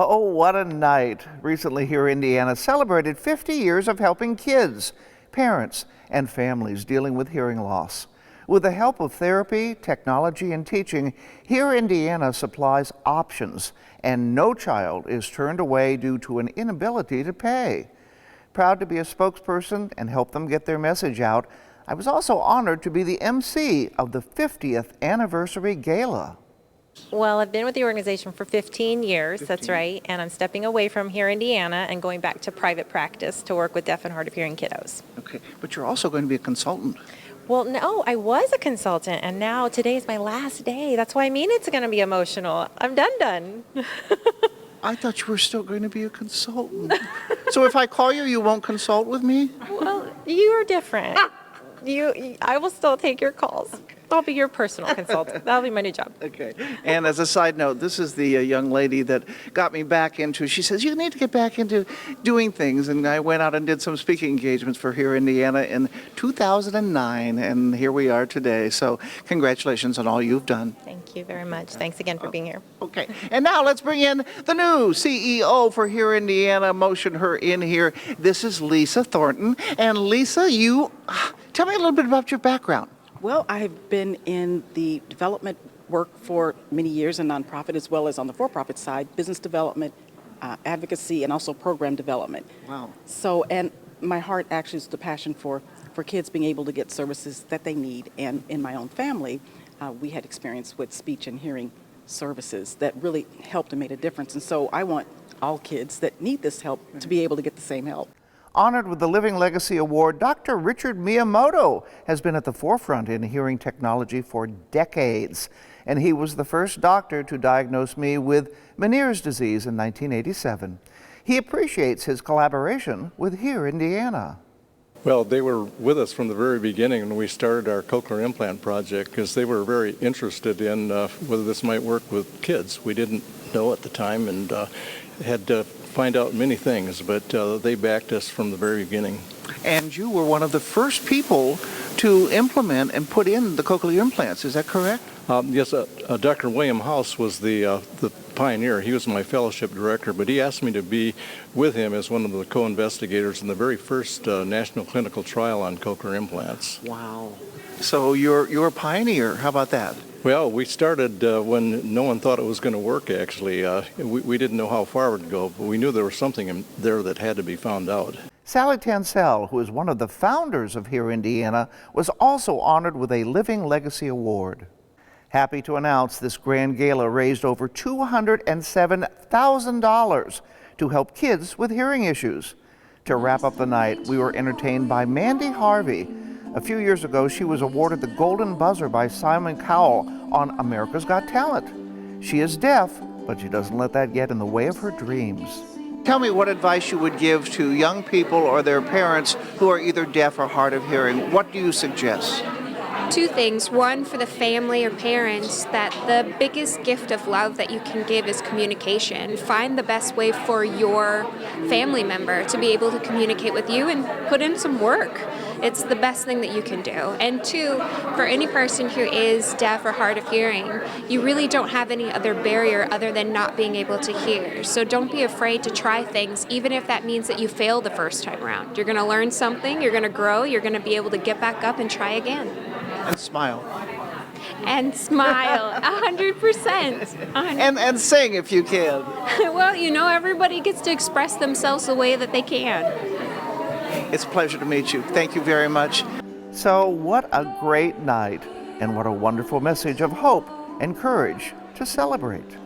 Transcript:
Oh, what a night. Recently, Hearindiana celebrated 50 years of helping kids, parents, and families dealing with hearing loss. With the help of therapy, technology, and teaching, Hearindiana supplies options, and no child is turned away due to an inability to pay. Proud to be a spokesperson and help them get their message out, I was also honored to be the MC of the 50th anniversary gala. Well, I've been with the organization for 15 years, that's right, and I'm stepping away from Hearindiana and going back to private practice to work with deaf and hard of hearing kiddos. Okay, but you're also going to be a consultant. Well, no, I was a consultant, and now today is my last day. That's why I mean it's going to be emotional. I'm done. I thought you were still going to be a consultant. So if I call you, you won't consult with me? Well, you are different. I will still take your calls. Okay. I'll be your personal consultant. That'll be my new job. Okay. And as a side note, this is the young lady that got me back into, she says, you need to get back into doing things. And I went out and did some speaking engagements for Hearindiana in 2009. And here we are today. So congratulations on all you've done. Thank you very much. Thanks again for being here. Okay. And now let's bring in the new CEO for Hearindiana. Motion her in here. This is Lisa Thornton. And Lisa, tell me a little bit about your background. Well, I've been in the development work for many years in nonprofit as well as on the for-profit side, business development, advocacy, and also program development. Wow. So, and my heart actually is the passion for kids being able to get services that they need. And in my own family, we had experience with speech and hearing services that really helped and made a difference. And so I want all kids that need this help to be able to get the same help. Honored with the Living Legacy Award, Dr. Richard Miyamoto has been at the forefront in hearing technology for decades, and he was the first doctor to diagnose me with Meniere's disease in 1987. He appreciates his collaboration with Hearindiana. Well, they were with us from the very beginning when we started our cochlear implant project because they were very interested in whether this might work with kids. We didn't know at the time and had to find out many things, but they backed us from the very beginning. And you were one of the first people to implement and put in the cochlear implants, is that correct? Yes, Dr. William House was the pioneer. He was my fellowship director, but he asked me to be with him as one of the co-investigators in the very first national clinical trial on cochlear implants. Wow. So you're a pioneer. How about that? Well, we started when no one thought it was going to work, actually. We didn't know how far it would go, but we knew there was something in there that had to be found out. Sally Tansell, who is one of the founders of Hearindiana, was also honored with a Living Legacy Award. Happy to announce this grand gala raised over $207,000 to help kids with hearing issues. To wrap up the night, we were entertained by Mandy Harvey. A few years ago, she was awarded the Golden Buzzer by Simon Cowell on America's Got Talent. She is deaf, but she doesn't let that get in the way of her dreams. Tell me what advice you would give to young people or their parents who are either deaf or hard of hearing. What do you suggest? Two things. One, for the family or parents, that the biggest gift of love that you can give is communication. Find the best way for your family member to be able to communicate with you and put in some work. It's the best thing that you can do. And two, for any person who is deaf or hard of hearing, you really don't have any other barrier other than not being able to hear. So don't be afraid to try things, even if that means that you fail the first time around. You're going to learn something, you're going to grow, you're going to be able to get back up and try again. And smile. And smile, 100%. And sing if you can. Well, you know, everybody gets to express themselves the way that they can. It's a pleasure to meet you. Thank you very much. So what a great night, and what a wonderful message of hope and courage to celebrate.